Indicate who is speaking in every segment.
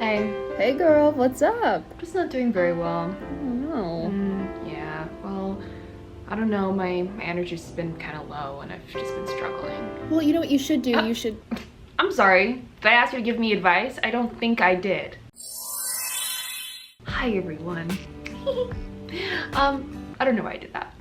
Speaker 1: Hi.
Speaker 2: Hey girl, what's up?
Speaker 1: Just not doing very well.
Speaker 2: Oh no.
Speaker 1: Yeah, well, I don't know, my energy's been kind of low and I've just been struggling.
Speaker 2: Well, you know what you should do? You should...
Speaker 1: I'm sorry. Did I ask you to give me advice? I don't think I did. Hi everyone. I don't know why I did that.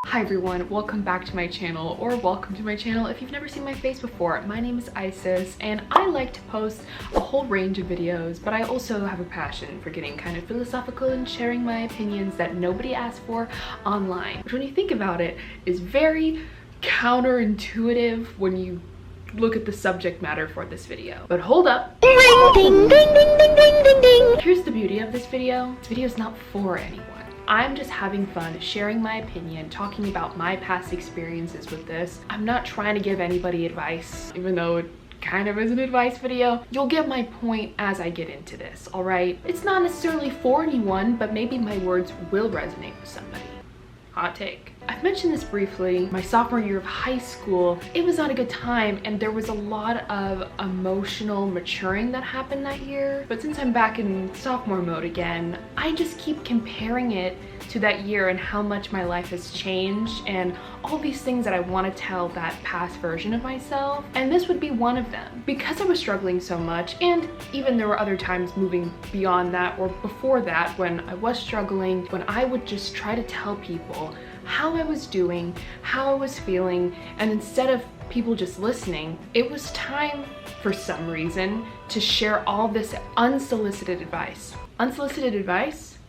Speaker 1: Hi everyone, welcome back to my channel, or welcome to my channel if you've never seen my face before. My name is Isis and I like to post a whole range of videos, but I also have a passion for getting kind of philosophical and sharing my opinions that nobody asked for online, which when you think about it is very counterintuitive when you look at the subject matter for this video. But hold up. Ding, ding, ding, ding, ding, ding, ding. Here's the beauty of this video. This video is not for anyone. I'm just having fun, sharing my opinion, talking about my past experiences with this. I'm not trying to give anybody advice, even though it kind of is an advice video. You'll get my point as I get into this, all right? It's not necessarily for anyone, but maybe my words will resonate with somebody. Hot take. I've mentioned this briefly. My sophomore year of high school, it was not a good time and there was a lot of emotional maturing that happened that year. But since I'm back in sophomore mode again, I just keep comparing it to that year and how much my life has changed and all these things that I want to tell that past version of myself. And this would be one of them. Because I was struggling so much, and even there were other times moving beyond that or before that when I was struggling, when I would just try to tell people how I was doing, how I was feeling, and instead of people just listening, it was time for some reason to share all this unsolicited advice. Unsolicited advice?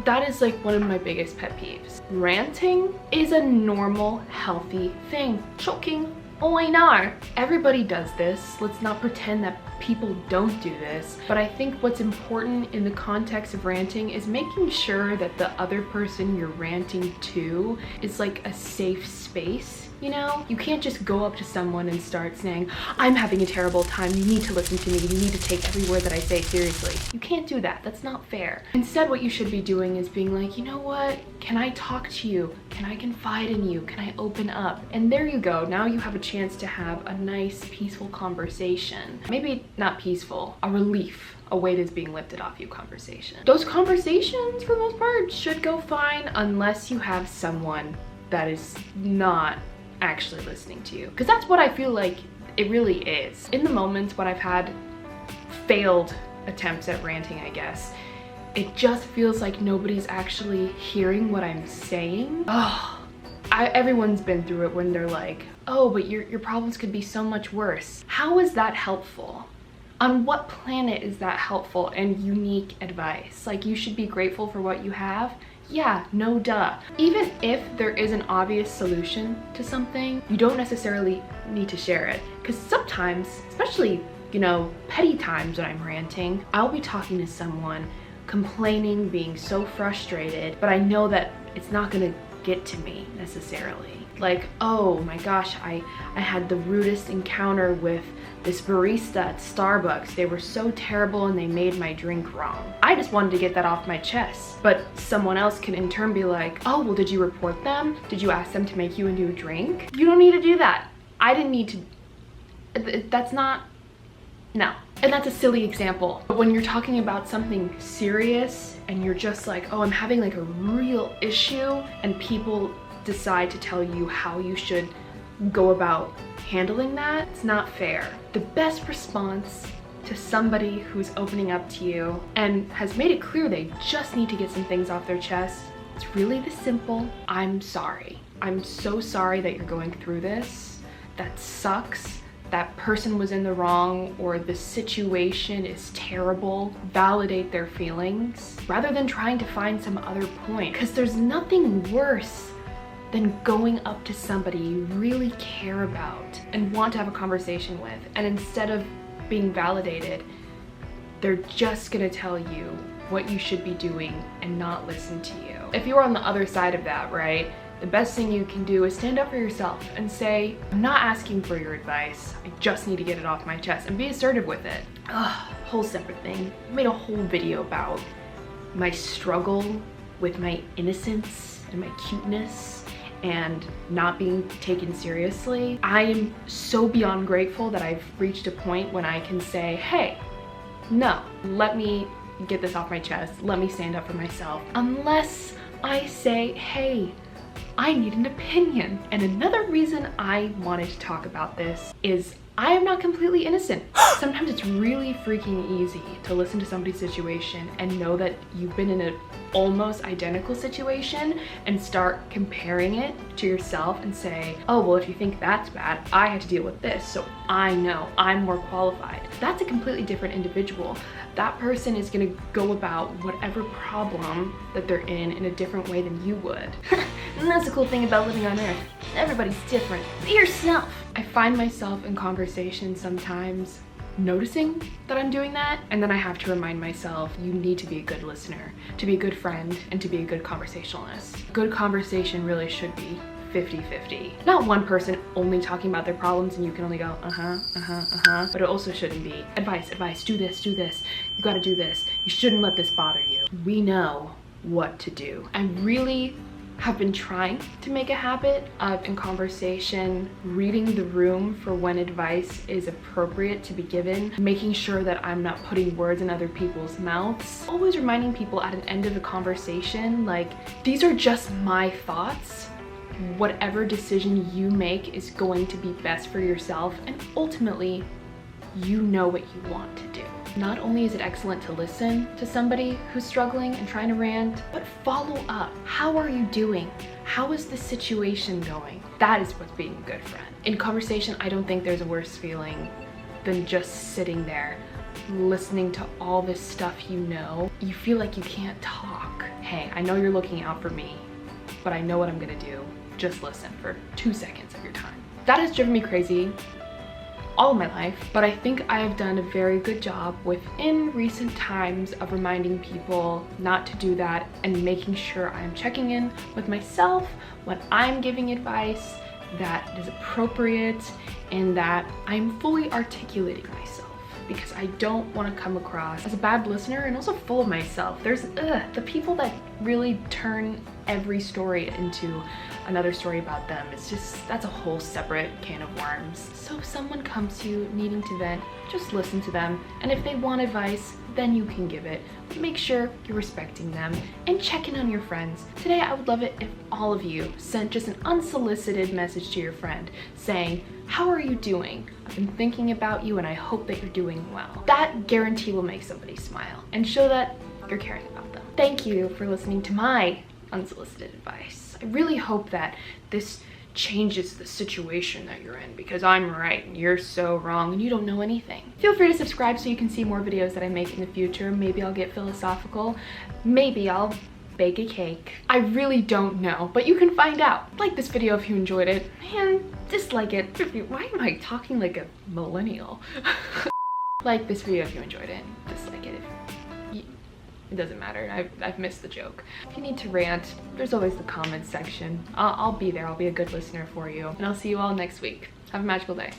Speaker 1: That is like one of my biggest pet peeves. Ranting is a normal, healthy thing. Shocking. Oh, I know. Everybody does this. Let's not pretend that people don't do this. But I think what's important in the context of ranting is making sure that the other person you're ranting to is like a safe space. You know, you can't just go up to someone and start saying, I'm having a terrible time, you need to listen to me, you need to take every word that I say seriously. You can't do that, that's not fair. Instead, what you should be doing is being like, you know what, can I talk to you? Can I confide in you? Can I open up? And there you go, now you have a chance to have a nice, peaceful conversation. Maybe not peaceful, a relief. A weight is being lifted off you conversation. Those conversations, for the most part, should go fine unless you have someone that is not actually listening to you, because that's what I feel like it really is. In the moments when I've had failed attempts at ranting, I guess, it just feels like nobody's actually hearing what I'm saying. Everyone's been through it when they're like, oh, but your problems could be so much worse. How is that helpful? On what planet is that helpful and unique advice? Like, you should be grateful for what you have. Yeah, no duh. Even if there is an obvious solution to something, you don't necessarily need to share it. Because sometimes, especially, you know, petty times when I'm ranting, I'll be talking to someone, complaining, being so frustrated, but I know that it's not gonna get to me necessarily. Like, oh my gosh, I had the rudest encounter with this barista at Starbucks. They were so terrible and they made my drink wrong. I just wanted to get that off my chest. But someone else can in turn be like, oh, well, did you report them? Did you ask them to make you a new drink? You don't need to do that. I didn't need to, that's not, no. And that's a silly example. But when you're talking about something serious and you're just like, oh, I'm having like a real issue, and people decide to tell you how you should go about handling that, it's not fair. The best response to somebody who's opening up to you and has made it clear they just need to get some things off their chest, it's really this simple. I'm sorry. I'm so sorry that you're going through this. That sucks. That person was in the wrong, or the situation is terrible. Validate their feelings rather than trying to find some other point, because there's nothing worse than going up to somebody you really care about and want to have a conversation with, and instead of being validated, they're just gonna tell you what you should be doing and not listen to you. If you're on the other side of that, right, the best thing you can do is stand up for yourself and say, I'm not asking for your advice, I just need to get it off my chest, and be assertive with it. Whole separate thing. I made a whole video about my struggle with my innocence and my cuteness and not being taken seriously, I am so beyond grateful that I've reached a point when I can say, hey, no, let me get this off my chest. Let me stand up for myself. Unless I say, hey, I need an opinion. And another reason I wanted to talk about this is I am not completely innocent. Sometimes it's really freaking easy to listen to somebody's situation and know that you've been in an almost identical situation and start comparing it to yourself and say, oh, well, if you think that's bad, I had to deal with this, so I know I'm more qualified. That's a completely different individual. That person is gonna go about whatever problem that they're in a different way than you would. And that's the cool thing about living on Earth. Everybody's different. Be yourself. I find myself in conversations sometimes noticing that I'm doing that, and then I have to remind myself, you need to be a good listener, to be a good friend, and to be a good conversationalist. Good conversation really should be 50-50. Not one person only talking about their problems and you can only go, but it also shouldn't be advice, do this, you gotta do this, you shouldn't let this bother you. We know what to do. I really have been trying to make a habit of, in conversation, reading the room for when advice is appropriate to be given, making sure that I'm not putting words in other people's mouths. Always reminding people at an end of a conversation, like, these are just my thoughts. Whatever decision you make is going to be best for yourself, and ultimately, you know what you want to do. Not only is it excellent to listen to somebody who's struggling and trying to rant, but follow up. How are you doing? How is the situation going? That is what's being a good friend. In conversation, I don't think there's a worse feeling than just sitting there listening to all this stuff you know. You feel like you can't talk. Hey, I know you're looking out for me, but I know what I'm gonna do. Just listen for 2 seconds of your time. That has driven me crazy all of my life, but I think I have done a very good job within recent times of reminding people not to do that and making sure I'm checking in with myself when I'm giving advice that is appropriate and that I'm fully articulating myself, because I don't want to come across as a bad listener and also full of myself. There's the people that really turn every story into another story about them. It's just, that's a whole separate can of worms. So if someone comes to you needing to vent, just listen to them, and if they want advice, then you can give it. But make sure you're respecting them and check in on your friends. Today I would love it if all of you sent just an unsolicited message to your friend saying, how are you doing? I've been thinking about you and I hope that you're doing well. That guarantee will make somebody smile and show that you're caring about them. Thank you for listening to my unsolicited advice. I really hope that this changes the situation that you're in, because I'm right and you're so wrong and you don't know anything. Feel free to subscribe so you can see more videos that I make in the future. Maybe I'll get philosophical. Maybe I'll bake a cake. I really don't know, but you can find out. Like this video if you enjoyed it, and dislike it if you— why am I talking like a millennial? Like this video if you enjoyed it, dislike it if it doesn't matter. I've missed the joke. If you need to rant, there's always the comments section. I'll be there. I'll be a good listener for you. And I'll see you all next week. Have a magical day.